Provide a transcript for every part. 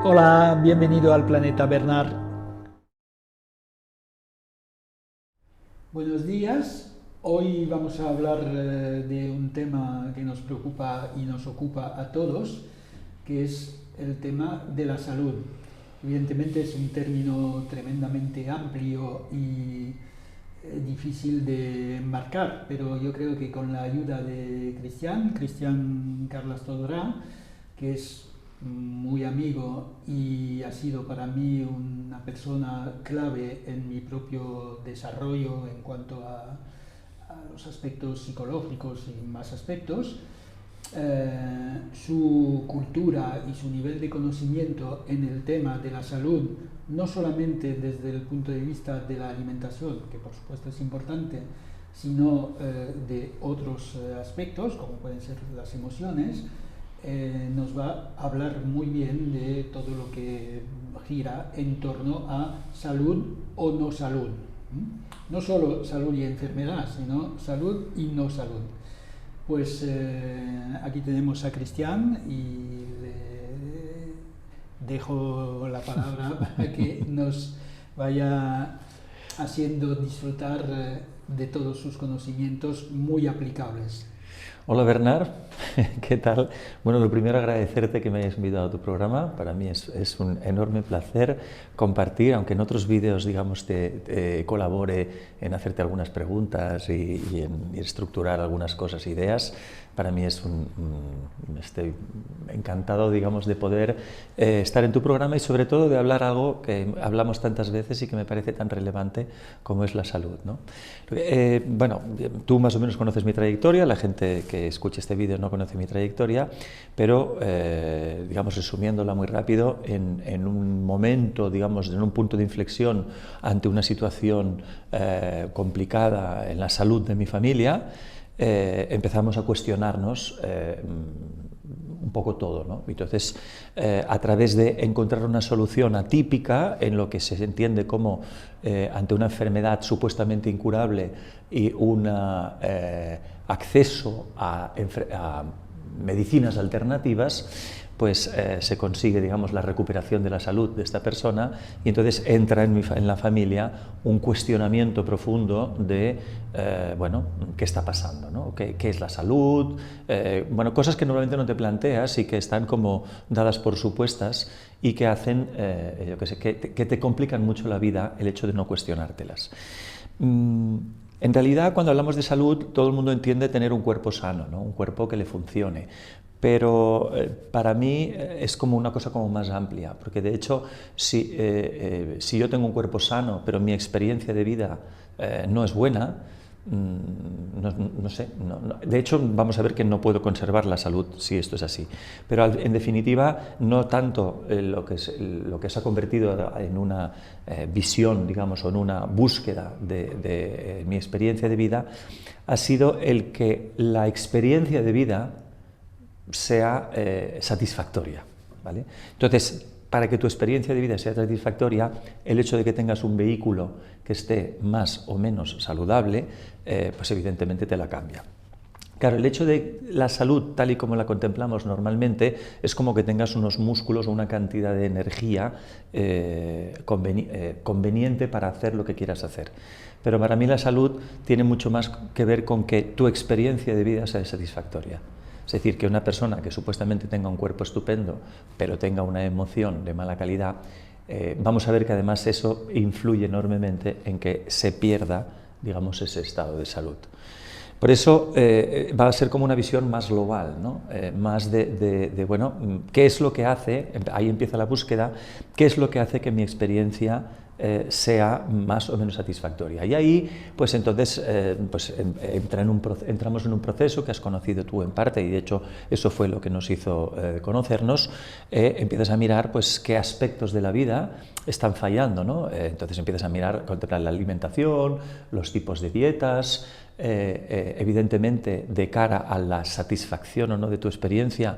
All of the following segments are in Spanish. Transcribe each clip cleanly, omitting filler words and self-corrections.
Hola, bienvenido al planeta Bernard. Buenos días. Hoy vamos a hablar de un tema que nos preocupa y nos ocupa a todos, que es el tema de la salud. Evidentemente es un término tremendamente amplio y difícil de enmarcar, pero yo creo que con la ayuda de Cristian Carles Todorá, que es muy amigo y ha sido para mí una persona clave en mi propio desarrollo en cuanto a los aspectos psicológicos y más aspectos, su cultura y su nivel de conocimiento en el tema de la salud, no solamente desde el punto de vista de la alimentación, que por supuesto es importante, sino de otros aspectos, como pueden ser las emociones, nos va a hablar muy bien de todo lo que gira en torno a salud o no salud. No solo salud y enfermedad, sino salud y no salud. Pues aquí tenemos a Cristian y le dejo la palabra para que nos vaya haciendo disfrutar de todos sus conocimientos muy aplicables. Hola Bernard, ¿qué tal? Bueno, lo primero agradecerte que me hayas invitado a tu programa. Para mí es un enorme placer compartir, aunque en otros vídeos, digamos, te colabore en hacerte algunas preguntas y en estructurar algunas cosas, ideas. Para mí estoy encantado, digamos, de poder estar en tu programa y sobre todo de hablar algo que hablamos tantas veces y que me parece tan relevante como es la salud, ¿no? Bueno, tú más o menos conoces mi trayectoria, la gente que escuche este vídeo no conoce mi trayectoria, pero digamos, resumiéndola muy rápido, en un momento, digamos, en un punto de inflexión ante una situación complicada en la salud de mi familia, empezamos a cuestionarnos un poco todo, ¿no? Entonces, a través de encontrar una solución atípica en lo que se entiende como ante una enfermedad supuestamente incurable y un acceso a medicinas alternativas, pues se consigue, digamos, la recuperación de la salud de esta persona y entonces entra en la familia un cuestionamiento profundo de, bueno, ¿qué está pasando, ¿no? ¿Qué es la salud? Bueno, cosas que normalmente no te planteas y que están como dadas por supuestas y que hacen, yo qué sé, que te complican mucho la vida el hecho de no cuestionártelas. En realidad, cuando hablamos de salud, todo el mundo entiende tener un cuerpo sano, ¿no? Un cuerpo que le funcione. Pero para mí es como una cosa como más amplia, porque de hecho, si yo tengo un cuerpo sano, pero mi experiencia de vida no es buena, no sé, de hecho vamos a ver que no puedo conservar la salud si esto es así, pero en definitiva no tanto lo que se ha convertido en una visión, digamos, o en una búsqueda de mi experiencia de vida, ha sido el que la experiencia de vida sea satisfactoria, ¿vale? Entonces, para que tu experiencia de vida sea satisfactoria, el hecho de que tengas un vehículo que esté más o menos saludable, pues evidentemente te la cambia. Claro, el hecho de la salud, tal y como la contemplamos normalmente, es como que tengas unos músculos o una cantidad de energía conveniente para hacer lo que quieras hacer. Pero para mí la salud tiene mucho más que ver con que tu experiencia de vida sea satisfactoria. Es decir, que una persona que supuestamente tenga un cuerpo estupendo, pero tenga una emoción de mala calidad, vamos a ver que además eso influye enormemente en que se pierda, digamos, ese estado de salud. Por eso va a ser como una visión más global, ¿no? Más de, bueno, ¿qué es lo que hace? Ahí empieza la búsqueda, ¿qué es lo que hace que mi experiencia sea más o menos satisfactoria? Y ahí, pues entonces, entramos en un proceso que has conocido tú en parte, y de hecho eso fue lo que nos hizo conocernos. Empiezas a mirar, pues, qué aspectos de la vida están fallando, ¿no? Entonces empiezas a mirar, contemplar la alimentación, los tipos de dietas, evidentemente de cara a la satisfacción o no de tu experiencia,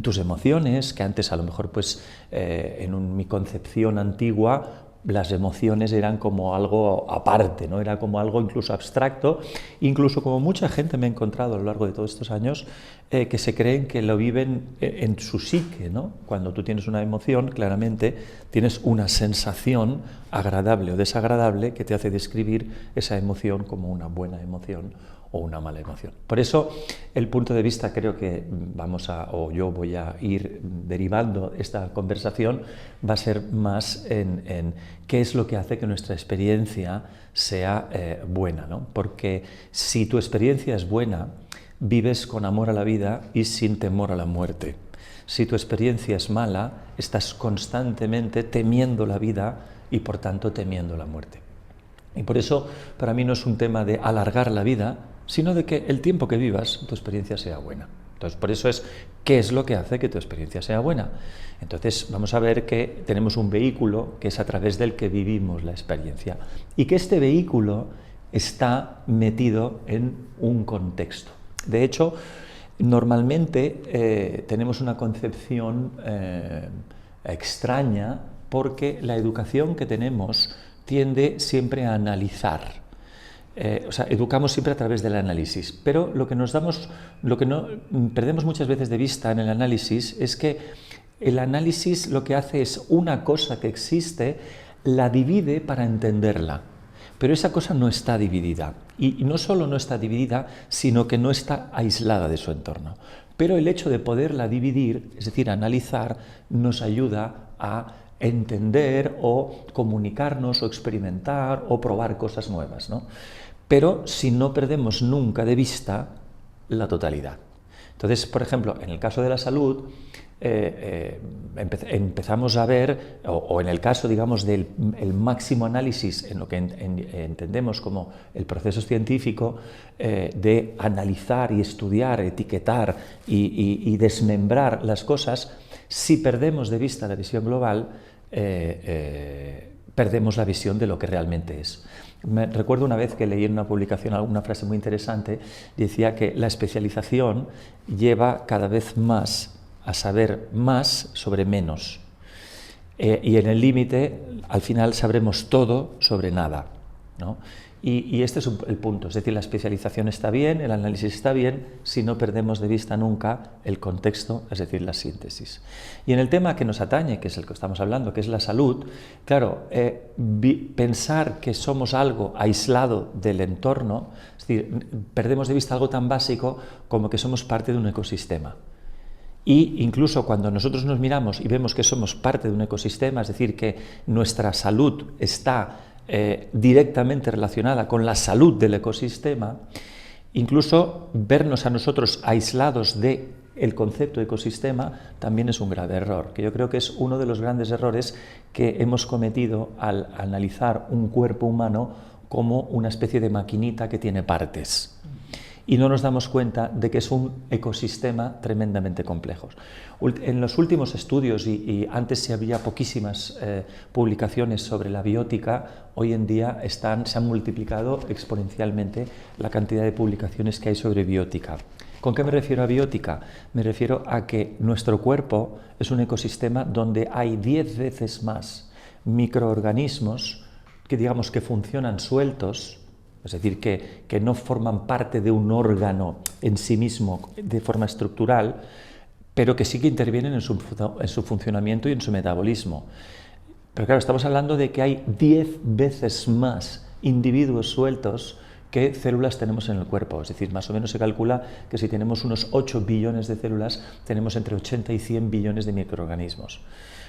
tus emociones, que antes a lo mejor, pues, mi concepción antigua, las emociones eran como algo aparte, ¿no? Era como algo incluso abstracto, incluso como mucha gente me he encontrado a lo largo de todos estos años que se creen que lo viven en su psique, ¿no? Cuando tú tienes una emoción, claramente tienes una sensación agradable o desagradable que te hace describir esa emoción como una buena emoción o una mala emoción. Por eso el punto de vista, creo que yo voy a ir derivando esta conversación, va a ser más en qué es lo que hace que nuestra experiencia sea buena, ¿no? Porque si tu experiencia es buena, vives con amor a la vida y sin temor a la muerte. Si tu experiencia es mala, estás constantemente temiendo la vida y por tanto temiendo la muerte. Y por eso para mí no es un tema de alargar la vida, sino de que el tiempo que vivas tu experiencia sea buena. Entonces, por eso es qué es lo que hace que tu experiencia sea buena. Entonces, vamos a ver que tenemos un vehículo que es a través del que vivimos la experiencia y que este vehículo está metido en un contexto. De hecho, normalmente tenemos una concepción extraña porque la educación que tenemos tiende siempre a analizar. Educamos siempre a través del análisis, pero lo que perdemos muchas veces de vista en el análisis es que el análisis lo que hace es una cosa que existe, la divide para entenderla, pero esa cosa no está dividida, y no solo no está dividida, sino que no está aislada de su entorno. Pero el hecho de poderla dividir, es decir, analizar, nos ayuda a entender o comunicarnos o experimentar o probar cosas nuevas, ¿no? Pero si no perdemos nunca de vista la totalidad. Entonces, por ejemplo, en el caso de la salud, empezamos a ver, o en el caso, digamos, del máximo análisis, en lo que entendemos como el proceso científico, de analizar y estudiar, etiquetar y desmembrar las cosas, si perdemos de vista la visión global, perdemos la visión de lo que realmente es. Recuerdo una vez que leí en una publicación alguna frase muy interesante, decía que la especialización lleva cada vez más a saber más sobre menos, y en el límite al final sabremos todo sobre nada, ¿no? Y este es el punto, es decir, la especialización está bien, el análisis está bien, si no perdemos de vista nunca el contexto, es decir, la síntesis. Y en el tema que nos atañe, que es el que estamos hablando, que es la salud, claro, pensar que somos algo aislado del entorno, es decir, perdemos de vista algo tan básico como que somos parte de un ecosistema. Y incluso cuando nosotros nos miramos y vemos que somos parte de un ecosistema, es decir, que nuestra salud está directamente relacionada con la salud del ecosistema, incluso vernos a nosotros aislados del concepto de ecosistema también es un grave error, que yo creo que es uno de los grandes errores que hemos cometido al analizar un cuerpo humano como una especie de maquinita que tiene partes. Y no nos damos cuenta de que es un ecosistema tremendamente complejo. En los últimos estudios, y antes se había poquísimas publicaciones sobre la biótica, hoy en día se han multiplicado exponencialmente la cantidad de publicaciones que hay sobre biótica. ¿Con qué me refiero a biótica? Me refiero a que nuestro cuerpo es un ecosistema donde hay 10 veces más microorganismos que, digamos, que funcionan sueltos, es decir, que no forman parte de un órgano en sí mismo de forma estructural, pero que sí que intervienen en su funcionamiento y en su metabolismo. Pero claro, estamos hablando de que hay 10 veces más individuos sueltos que células tenemos en el cuerpo. Es decir, más o menos se calcula que si tenemos unos 8 billones de células, tenemos entre 80 y 100 billones de microorganismos.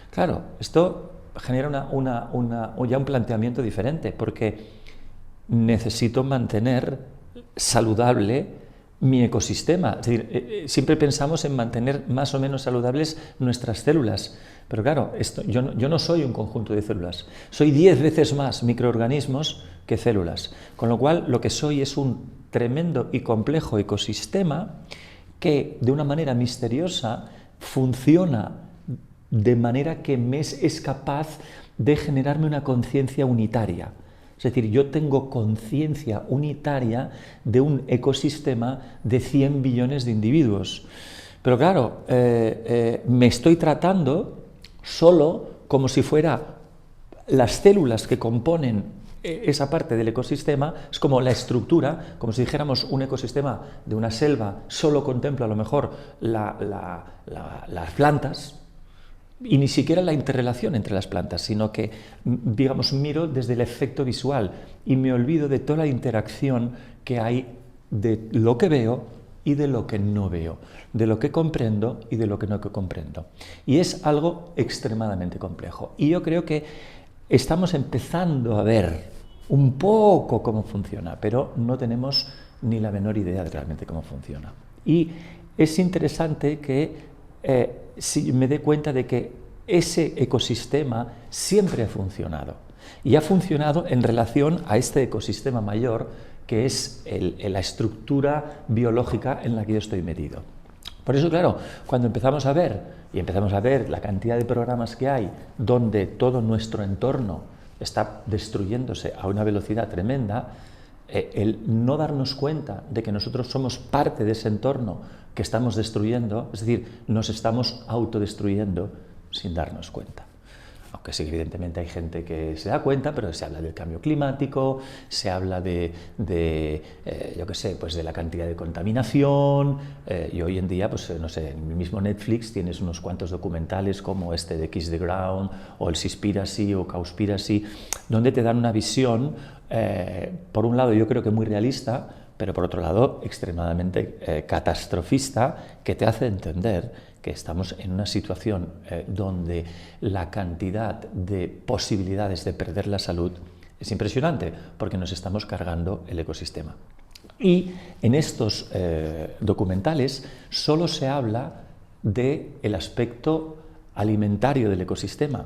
Claro, esto genera ya un planteamiento diferente, porque necesito mantener saludable mi ecosistema. Es decir, siempre pensamos en mantener más o menos saludables nuestras células, pero claro, yo no soy un conjunto de células, soy 10 veces más microorganismos que células, con lo cual lo que soy es un tremendo y complejo ecosistema que de una manera misteriosa funciona de manera que es capaz de generarme una conciencia unitaria. Es decir, yo tengo conciencia unitaria de un ecosistema de 100 billones de individuos. Pero claro, me estoy tratando solo como si fuera las células que componen esa parte del ecosistema es como la estructura, como si dijéramos un ecosistema de una selva solo contempla a lo mejor las plantas y ni siquiera la interrelación entre las plantas, sino que, digamos, miro desde el efecto visual y me olvido de toda la interacción que hay de lo que veo y de lo que no veo, de lo que comprendo y de lo que no comprendo. Y es algo extremadamente complejo. Y yo creo que estamos empezando a ver un poco cómo funciona, pero no tenemos ni la menor idea de realmente cómo funciona. Y es interesante que si me dé cuenta de que ese ecosistema siempre ha funcionado. Y ha funcionado en relación a este ecosistema mayor, que es la estructura biológica en la que yo estoy metido. Por eso, claro, cuando empezamos a ver la cantidad de programas que hay, donde todo nuestro entorno está destruyéndose a una velocidad tremenda, el no darnos cuenta de que nosotros somos parte de ese entorno que estamos destruyendo, es decir, nos estamos autodestruyendo sin darnos cuenta. Aunque sí, evidentemente hay gente que se da cuenta, pero se habla del cambio climático, se habla yo qué sé, pues de la cantidad de contaminación, y hoy en día, pues no sé, en el mismo Netflix tienes unos cuantos documentales como este de Kiss the Ground, o el Seaspiracy o Cowspiracy, donde te dan una visión, por un lado yo creo que muy realista, pero por otro lado extremadamente catastrofista, que te hace entender que estamos en una situación donde la cantidad de posibilidades de perder la salud es impresionante, porque nos estamos cargando el ecosistema. Y en estos documentales solo se habla del aspecto alimentario del ecosistema,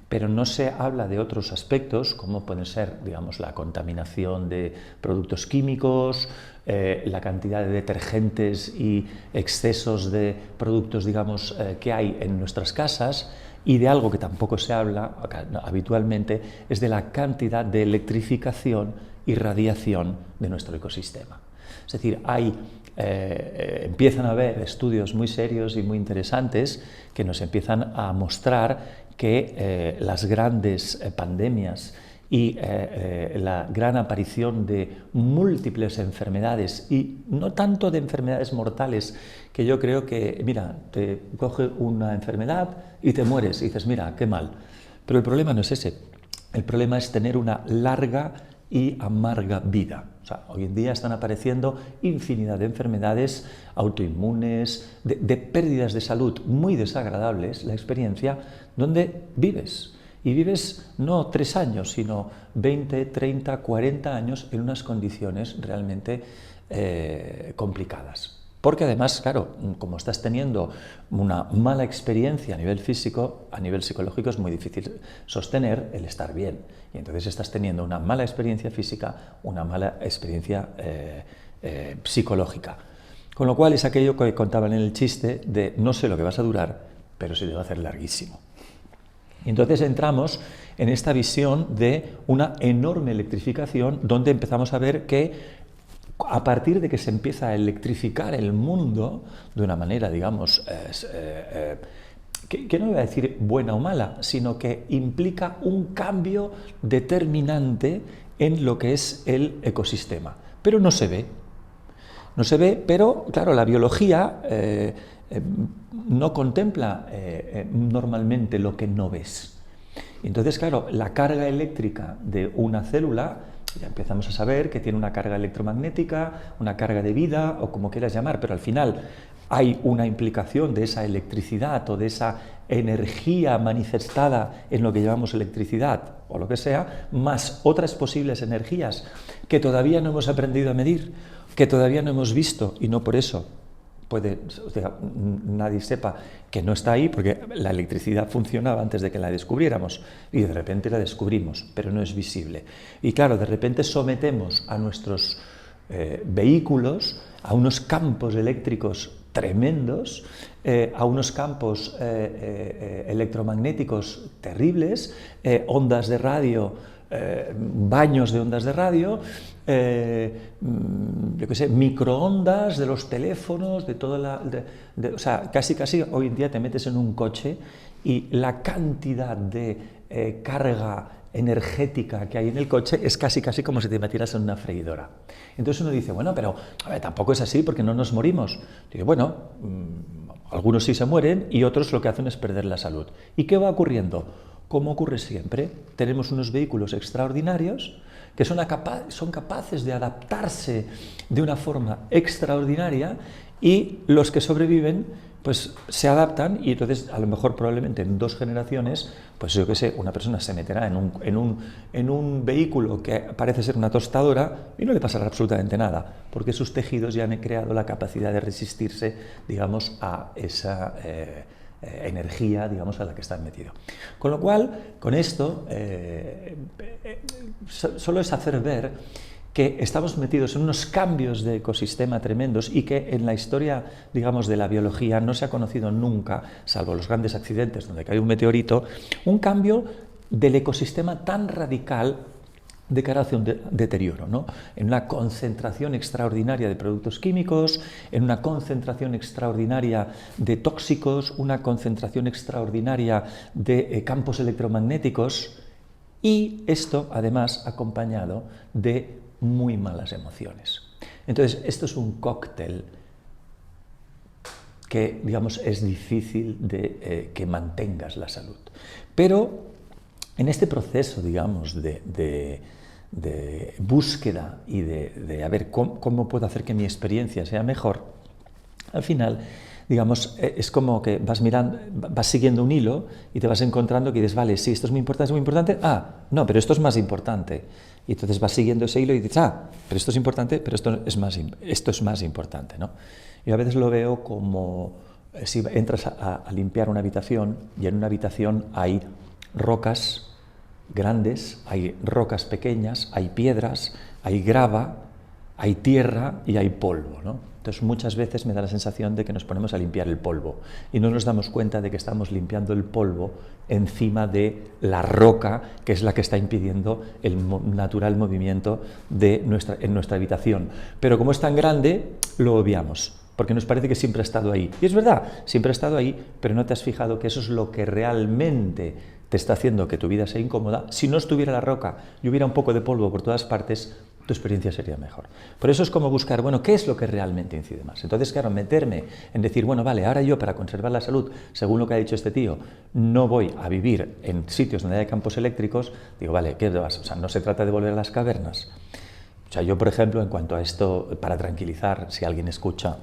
pero no se habla de otros aspectos como pueden ser, digamos, la contaminación de productos químicos, la cantidad de detergentes y excesos de productos, digamos, que hay en nuestras casas, y de algo que tampoco se habla habitualmente es de la cantidad de electrificación y radiación de nuestro ecosistema. Es decir, empiezan a haber estudios muy serios y muy interesantes que nos empiezan a mostrar que las grandes pandemias y la gran aparición de múltiples enfermedades, y no tanto de enfermedades mortales, que yo creo que, mira, te coge una enfermedad y te mueres, y dices, mira, qué mal. Pero el problema no es ese, el problema es tener una larga y amarga vida. O sea, hoy en día están apareciendo infinidad de enfermedades autoinmunes, de pérdidas de salud muy desagradables, la experiencia, donde vives. Y vives no 3 años, sino 20, 30, 40 años en unas condiciones realmente complicadas. Porque además, claro, como estás teniendo una mala experiencia a nivel físico, a nivel psicológico es muy difícil sostener el estar bien. Y entonces estás teniendo una mala experiencia física, una mala experiencia psicológica. Con lo cual es aquello que contaban en el chiste de no sé lo que vas a durar, pero se te va a hacer larguísimo. Y entonces entramos en esta visión de una enorme electrificación, donde empezamos a ver que a partir de que se empieza a electrificar el mundo de una manera, digamos, que no voy a decir buena o mala, sino que implica un cambio determinante en lo que es el ecosistema. Pero no se ve. No se ve, pero claro, la biología no contempla normalmente lo que no ves. Entonces, claro, la carga eléctrica de una célula, ya empezamos a saber que tiene una carga electromagnética, una carga de vida, o como quieras llamar, pero al final hay una implicación de esa electricidad o de esa energía manifestada en lo que llamamos electricidad, o lo que sea, más otras posibles energías que todavía no hemos aprendido a medir, que todavía no hemos visto, y no por eso nadie sepa que no está ahí, porque la electricidad funcionaba antes de que la descubriéramos, y de repente la descubrimos, pero no es visible. Y claro, de repente sometemos a nuestros vehículos a unos campos eléctricos tremendos, a unos campos electromagnéticos terribles, ondas de radio, baños de ondas de radio, yo qué sé, microondas de los teléfonos, de toda o sea, casi hoy en día te metes en un coche y la cantidad de carga energética que hay en el coche es casi como si te metieras en una freidora. Entonces uno dice, bueno, pero a ver, tampoco es así porque no nos morimos. Digo, bueno, algunos sí se mueren y otros lo que hacen es perder la salud. ¿Y qué va ocurriendo? Como ocurre siempre, tenemos unos vehículos extraordinarios que son capaces de adaptarse de una forma extraordinaria y los que sobreviven pues se adaptan y entonces a lo mejor probablemente en 2 generaciones, pues yo qué sé, una persona se meterá en un vehículo que parece ser una tostadora y no le pasará absolutamente nada, porque sus tejidos ya han creado la capacidad de resistirse, digamos, a esa energía, digamos, a la que están metidos. Con lo cual, con esto, solo es hacer ver que estamos metidos en unos cambios de ecosistema tremendos y que en la historia, digamos, de la biología no se ha conocido nunca, salvo los grandes accidentes donde cae un meteorito, un cambio del ecosistema tan radical de cara hacia un deterioro, ¿no? En una concentración extraordinaria de productos químicos, en una concentración extraordinaria de tóxicos, una concentración extraordinaria de campos electromagnéticos, y esto además acompañado de muy malas emociones. Entonces, esto es un cóctel que, digamos, es difícil de que mantengas la salud. Pero en este proceso, digamos, de búsqueda y de a ver cómo puedo hacer que mi experiencia sea mejor, al final, digamos, es como que vas mirando, vas siguiendo un hilo y te vas encontrando que dices, vale, sí, esto es muy importante, no, pero esto es más importante. Y entonces vas siguiendo ese hilo y dices, pero esto es importante, pero esto es más importante, ¿no? Yo a veces lo veo como si entras a limpiar una habitación y en una habitación hay rocas grandes, hay rocas pequeñas, hay piedras, hay grava, hay tierra y hay polvo, ¿no? Entonces muchas veces me da la sensación de que nos ponemos a limpiar el polvo y no nos damos cuenta de que estamos limpiando el polvo encima de la roca que es la que está impidiendo el natural movimiento en nuestra habitación. Pero como es tan grande, lo obviamos, porque nos parece que siempre ha estado ahí. Y es verdad, siempre ha estado ahí, pero no te has fijado que eso es lo que realmente te está haciendo que tu vida sea incómoda. Si no estuviera la roca y hubiera un poco de polvo por todas partes, tu experiencia sería mejor. Por eso es como buscar, bueno, ¿qué es lo que realmente incide más? Entonces, claro, meterme en decir, bueno, vale, ahora yo para conservar la salud, según lo que ha dicho este tío, no voy a vivir en sitios donde hay campos eléctricos, digo, vale, ¿qué vas? O sea, no se trata de volver a las cavernas. O sea, yo, por ejemplo, en cuanto a esto, para tranquilizar, si alguien escucha,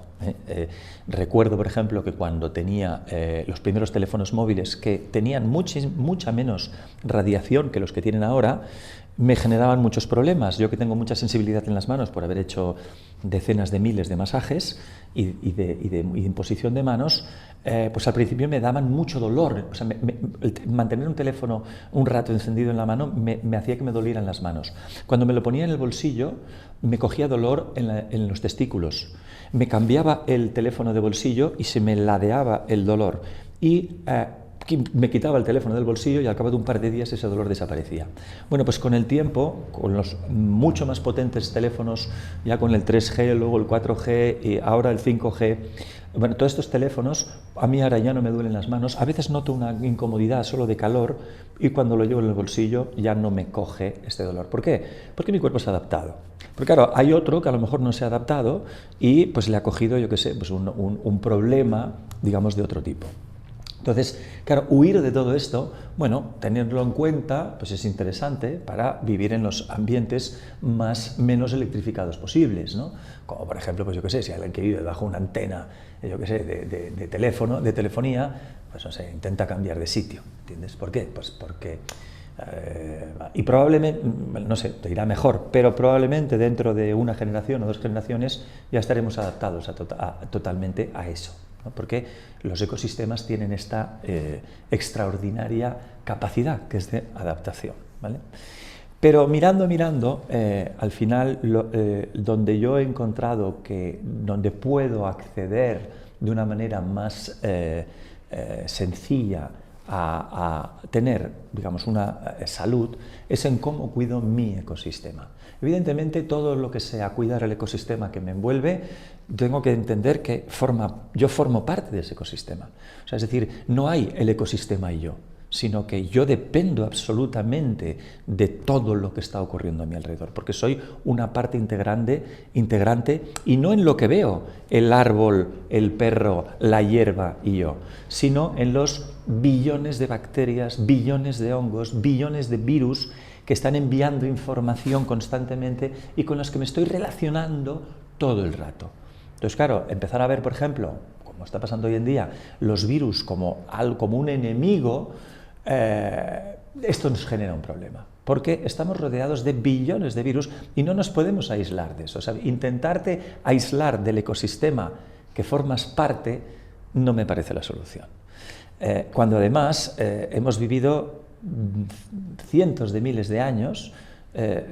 recuerdo, por ejemplo, que cuando tenía los primeros teléfonos móviles que tenían mucha menos radiación que los que tienen ahora, me generaban muchos problemas. Yo que tengo mucha sensibilidad en las manos por haber hecho decenas de miles de masajes y de imposición de manos, pues al principio me daban mucho dolor. O sea, mantener un teléfono un rato encendido en la mano me hacía que me dolieran las manos. Cuando me lo ponía en el bolsillo, me cogía dolor en los testículos. Me cambiaba el teléfono de bolsillo y se me ladeaba el dolor. Y me quitaba el teléfono del bolsillo y al cabo de un par de días ese dolor desaparecía. Bueno, pues con el tiempo, con los mucho más potentes teléfonos, ya con el 3G, luego el 4G y ahora el 5G, bueno, todos estos teléfonos, a mí ahora ya no me duelen las manos, a veces noto una incomodidad solo de calor y cuando lo llevo en el bolsillo ya no me coge este dolor. ¿Por qué? Porque mi cuerpo se ha adaptado. Porque claro, hay otro que a lo mejor no se ha adaptado y pues le ha cogido, yo qué sé, pues un problema, digamos, de otro tipo. Entonces, claro, huir de todo esto, bueno, tenerlo en cuenta, pues es interesante para vivir en los ambientes menos electrificados posibles, ¿no? Como por ejemplo, pues yo qué sé, si alguien que vive bajo una antena, yo qué sé, de telefonía, pues no sé, intenta cambiar de sitio, ¿entiendes? ¿Por qué? Pues porque y probablemente, no sé, te irá mejor, pero probablemente dentro de una generación o 2 generaciones ya estaremos adaptados totalmente a eso, ¿no? Porque los ecosistemas tienen esta extraordinaria capacidad que es de adaptación, ¿vale? Pero mirando, al final, donde yo he encontrado donde puedo acceder de una manera más sencilla a tener, digamos, una salud, es en cómo cuido mi ecosistema. Evidentemente, todo lo que sea cuidar el ecosistema que me envuelve, tengo que entender que yo formo parte de ese ecosistema. O sea, es decir, no hay el ecosistema y yo, sino que yo dependo absolutamente de todo lo que está ocurriendo a mi alrededor, porque soy una parte integrante y no en lo que veo, el árbol, el perro, la hierba y yo, sino en los billones de bacterias, billones de hongos, billones de virus que están enviando información constantemente y con los que me estoy relacionando todo el rato. Entonces, claro, empezar a ver, por ejemplo, como está pasando hoy en día, los virus como un enemigo, esto nos genera un problema, porque estamos rodeados de billones de virus y no nos podemos aislar de eso. O sea, intentarte aislar del ecosistema que formas parte no me parece la solución. Cuando además hemos vivido cientos de miles de años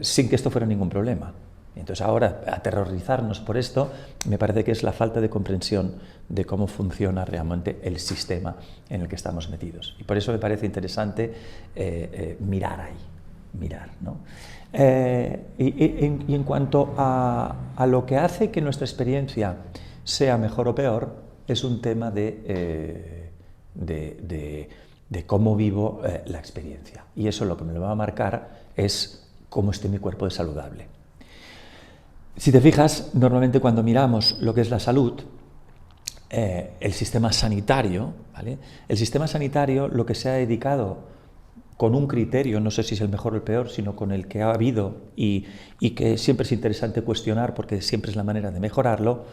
sin que esto fuera ningún problema. Entonces ahora aterrorizarnos por esto me parece que es la falta de comprensión de cómo funciona realmente el sistema en el que estamos metidos. Y por eso me parece interesante mirar ahí, ¿no? Y en cuanto a lo que hace que nuestra experiencia sea mejor o peor, es un tema de cómo vivo la experiencia. Y eso lo que me lo va a marcar es cómo esté mi cuerpo de saludable. Si te fijas, normalmente cuando miramos lo que es la salud, el sistema sanitario, ¿vale? El sistema sanitario lo que se ha dedicado con un criterio, no sé si es el mejor o el peor, sino con el que ha habido y que siempre es interesante cuestionar porque siempre es la manera de mejorarlo,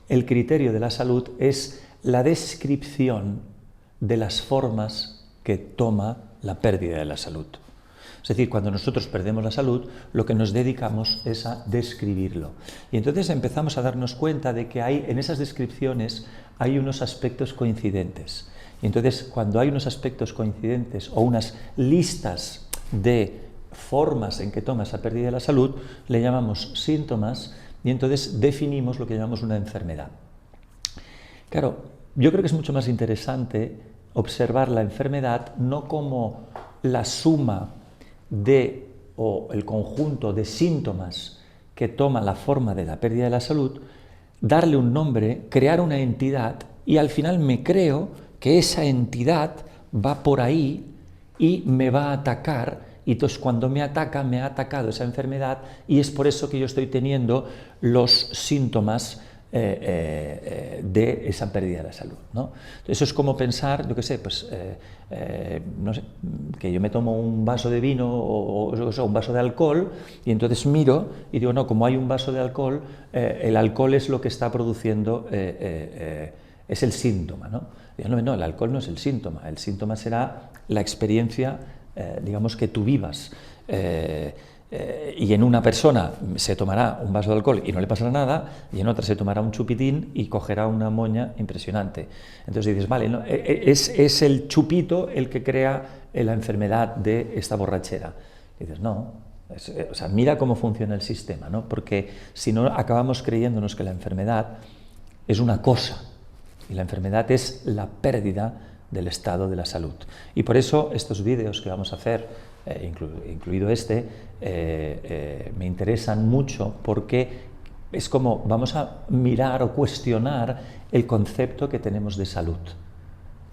el criterio de la salud es la descripción de las formas que toma la pérdida de la salud. Es decir, cuando nosotros perdemos la salud, lo que nos dedicamos es a describirlo. Y entonces empezamos a darnos cuenta de que en esas descripciones hay unos aspectos coincidentes. Y entonces, cuando hay unos aspectos coincidentes o unas listas de formas en que toma esa pérdida de la salud, le llamamos síntomas y entonces definimos lo que llamamos una enfermedad. Claro, yo creo que es mucho más interesante observar la enfermedad no como la suma o el conjunto de síntomas que toma la forma de la pérdida de la salud, darle un nombre, crear una entidad y al final me creo que esa entidad va por ahí y me va a atacar y entonces cuando me ataca, me ha atacado esa enfermedad y es por eso que yo estoy teniendo los síntomas de esa pérdida de la salud, ¿no? Eso es como pensar, yo qué sé, pues, no sé, que yo me tomo un vaso de vino o un vaso de alcohol y entonces miro y digo, no, como hay un vaso de alcohol, el alcohol es lo que está produciendo, es el síntoma, ¿no? Digo, no, el alcohol no es el síntoma será la experiencia, digamos, que tú vivas. Y en una persona se tomará un vaso de alcohol y no le pasará nada, y en otra se tomará un chupitín y cogerá una moña impresionante. Entonces dices, vale, ¿no? es el chupito el que crea la enfermedad de esta borrachera. Y dices, no, o sea, mira cómo funciona el sistema, ¿no? Porque si no acabamos creyéndonos que la enfermedad es una cosa, y la enfermedad es la pérdida del estado de la salud. Y por eso estos vídeos que vamos a hacer, incluido este, me interesan mucho porque es como vamos a mirar o cuestionar el concepto que tenemos de salud.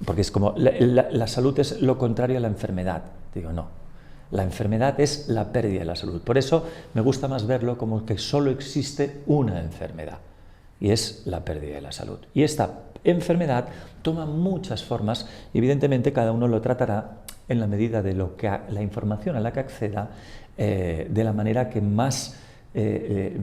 Porque es como la salud es lo contrario a la enfermedad. Digo, no, la enfermedad es la pérdida de la salud. Por eso me gusta más verlo como que solo existe una enfermedad y es la pérdida de la salud. Y esta enfermedad toma muchas formas y evidentemente cada uno lo tratará en la medida de lo que la información a la que acceda, de la manera que más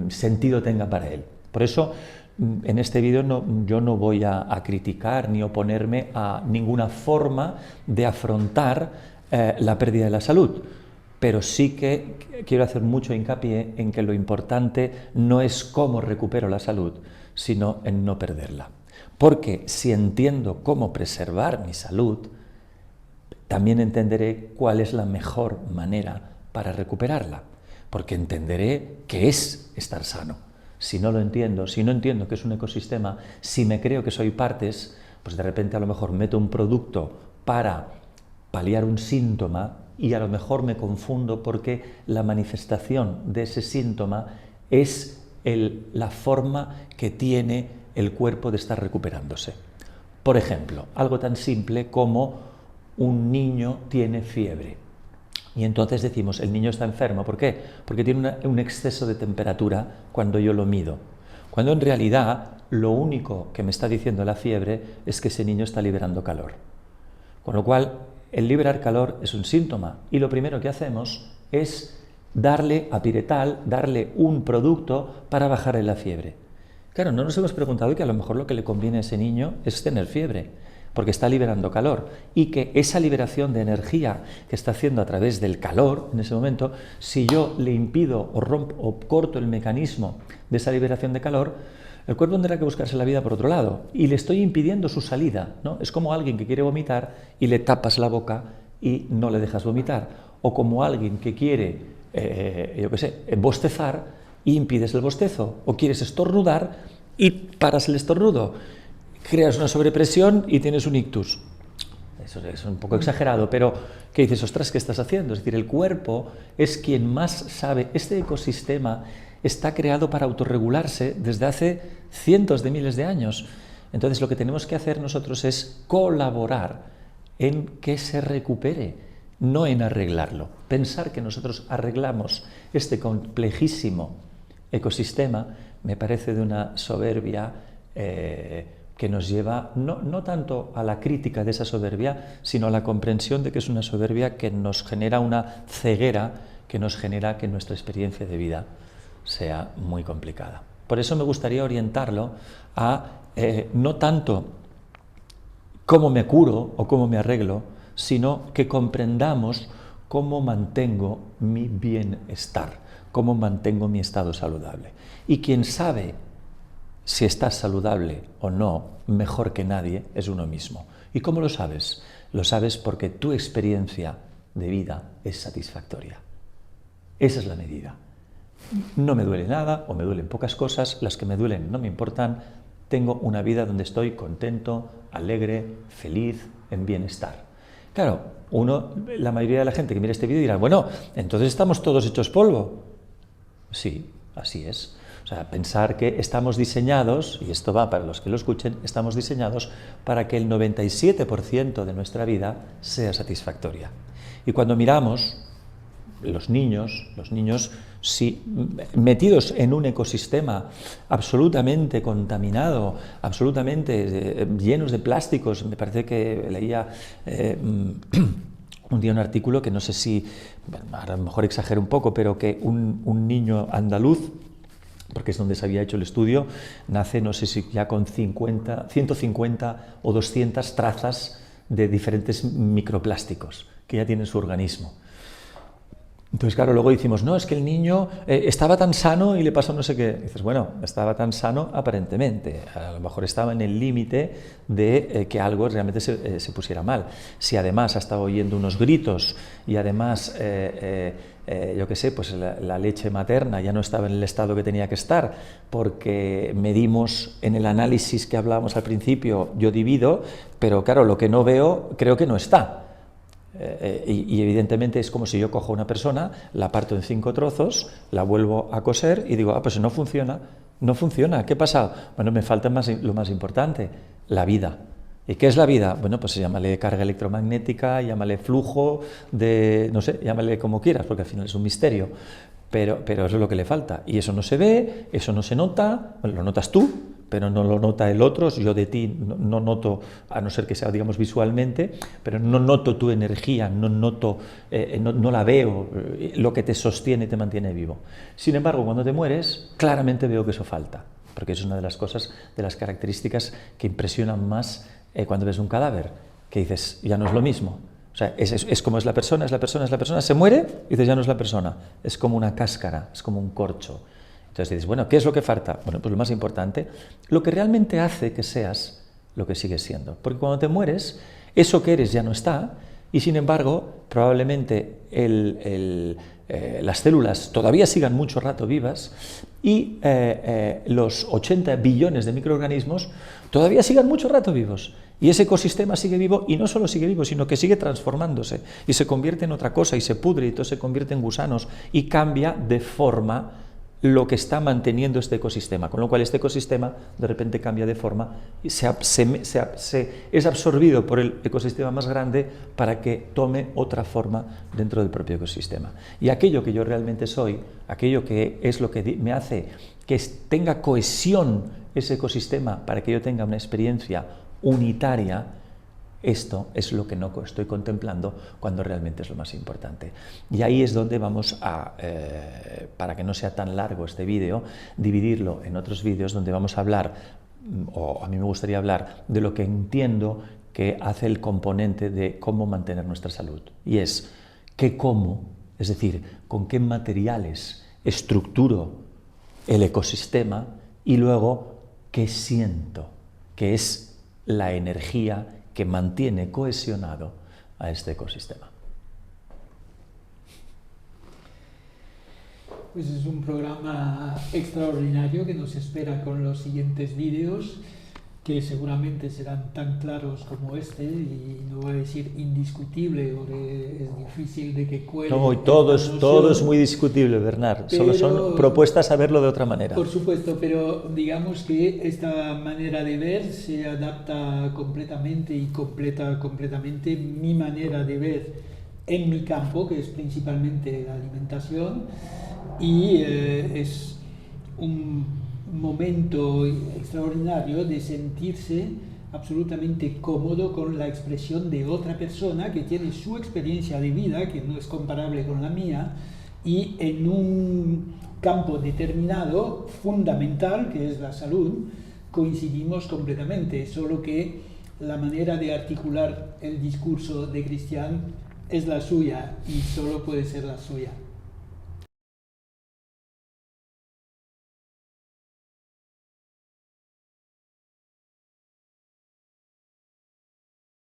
sentido tenga para él. Por eso, en este vídeo yo no voy a criticar ni oponerme a ninguna forma de afrontar la pérdida de la salud, pero sí que quiero hacer mucho hincapié en que lo importante no es cómo recupero la salud, sino en no perderla. Porque si entiendo cómo preservar mi salud, también entenderé cuál es la mejor manera para recuperarla, porque entenderé qué es estar sano. Si no lo entiendo, si no entiendo que es un ecosistema, si me creo que soy partes, pues de repente a lo mejor meto un producto para paliar un síntoma y a lo mejor me confundo porque la manifestación de ese síntoma es la forma que tiene el cuerpo de estar recuperándose. Por ejemplo, algo tan simple como un niño tiene fiebre. Y entonces decimos, el niño está enfermo. ¿Por qué? Porque tiene un exceso de temperatura cuando yo lo mido. Cuando en realidad lo único que me está diciendo la fiebre es que ese niño está liberando calor. Con lo cual, el liberar calor es un síntoma. Y lo primero que hacemos es darle a Piretal, darle un producto para bajarle la fiebre. Claro, no nos hemos preguntado que a lo mejor lo que le conviene a ese niño es tener fiebre, porque está liberando calor, y que esa liberación de energía que está haciendo a través del calor en ese momento, si yo le impido o rompo o corto el mecanismo de esa liberación de calor, el cuerpo tendrá que buscarse la vida por otro lado, y le estoy impidiendo su salida, ¿no? Es como alguien que quiere vomitar y le tapas la boca y no le dejas vomitar, o como alguien que quiere, bostezar y impides el bostezo, o quieres estornudar y paras el estornudo, creas una sobrepresión y tienes un ictus. Eso es un poco exagerado, pero ¿qué dices? Ostras, ¿qué estás haciendo? Es decir, el cuerpo es quien más sabe. Este ecosistema está creado para autorregularse desde hace cientos de miles de años. Entonces, lo que tenemos que hacer nosotros es colaborar en que se recupere, no en arreglarlo. Pensar que nosotros arreglamos este complejísimo ecosistema me parece de una soberbia que nos lleva no tanto a la crítica de esa soberbia, sino a la comprensión de que es una soberbia que nos genera una ceguera, que nos genera que nuestra experiencia de vida sea muy complicada. Por eso me gustaría orientarlo a no tanto cómo me curo o cómo me arreglo, sino que comprendamos cómo mantengo mi bienestar, cómo mantengo mi estado saludable. Y quien sabe si estás saludable o no, mejor que nadie, es uno mismo. ¿Y cómo lo sabes? Lo sabes porque tu experiencia de vida es satisfactoria. Esa es la medida. No me duele nada o me duelen pocas cosas, las que me duelen no me importan, tengo una vida donde estoy contento, alegre, feliz, en bienestar. Claro, la mayoría de la gente que mira este vídeo dirá, bueno, entonces estamos todos hechos polvo. Sí, así es. O sea, pensar que estamos diseñados, y esto va para los que lo escuchen, estamos diseñados para que el 97% de nuestra vida sea satisfactoria. Y cuando miramos, los niños, si metidos en un ecosistema absolutamente contaminado, absolutamente llenos de plásticos, me parece que leía un día un artículo que no sé si, a lo mejor exagero un poco, pero que un niño andaluz, porque es donde se había hecho el estudio, nace, no sé si ya con 150 o 200 trazas de diferentes microplásticos que ya tiene en su organismo. Entonces, claro, luego decimos, no, es que el niño estaba tan sano y le pasó no sé qué. Y dices, bueno, estaba tan sano aparentemente, a lo mejor estaba en el límite de que algo realmente se pusiera mal. Si además ha estado oyendo unos gritos y además, yo qué sé, pues la leche materna ya no estaba en el estado que tenía que estar, porque medimos en el análisis que hablábamos al principio, yo divido, pero claro, lo que no veo creo que no está. Y evidentemente es como si yo cojo a una persona, la parto en 5 trozos, la vuelvo a coser y digo, pues no funciona, ¿qué pasa? Bueno, me falta lo más importante, la vida. ¿Y qué es la vida? Bueno, pues llámale carga electromagnética, llámale flujo, no sé, llámale como quieras, porque al final es un misterio, pero eso es lo que le falta. Y eso no se ve, eso no se nota, bueno, lo notas tú, pero no lo nota el otro, yo de ti no noto, a no ser que sea, digamos, visualmente, pero no noto tu energía, no la veo, lo que te sostiene y te mantiene vivo. Sin embargo, cuando te mueres, claramente veo que eso falta, porque es una de las cosas, de las características que impresionan más cuando ves un cadáver, que dices, ya no es lo mismo. O sea, es como es la persona, se muere y dices, ya no es la persona, es como una cáscara, es como un corcho. Entonces dices, bueno, ¿qué es lo que falta? Bueno, pues lo más importante, lo que realmente hace que seas lo que sigues siendo. Porque cuando te mueres, eso que eres ya no está, y sin embargo, probablemente las células todavía sigan mucho rato vivas, y los 80 billones de microorganismos todavía sigan mucho rato vivos. Y ese ecosistema sigue vivo, y no solo sigue vivo, sino que sigue transformándose, y se convierte en otra cosa, y se pudre, y todo se convierte en gusanos, y cambia de forma lo que está manteniendo este ecosistema, con lo cual este ecosistema de repente cambia de forma y es absorbido por el ecosistema más grande para que tome otra forma dentro del propio ecosistema. Y aquello que yo realmente soy, aquello que es lo que me hace que tenga cohesión ese ecosistema para que yo tenga una experiencia unitaria, esto es lo que no estoy contemplando cuando realmente es lo más importante. Y ahí es donde vamos a, para que no sea tan largo este vídeo, dividirlo en otros vídeos donde vamos a hablar, o a mí me gustaría hablar, de lo que entiendo que hace el componente de cómo mantener nuestra salud. Y es qué como, es decir, con qué materiales estructuro el ecosistema y luego qué siento, que es la energía que mantiene cohesionado a este ecosistema. Pues es un programa extraordinario que nos espera con los siguientes vídeos, que seguramente serán tan claros como este, y no voy a decir indiscutible, porque es difícil de que cuele. No, todo es muy discutible, Bernard, solo son propuestas a verlo de otra manera. Por supuesto, pero digamos que esta manera de ver se adapta completamente y completa completamente mi manera de ver en mi campo, que es principalmente la alimentación, y es un momento extraordinario de sentirse absolutamente cómodo con la expresión de otra persona que tiene su experiencia de vida, que no es comparable con la mía, y en un campo determinado, fundamental, que es la salud, coincidimos completamente, solo que la manera de articular el discurso de Cristian es la suya y solo puede ser la suya.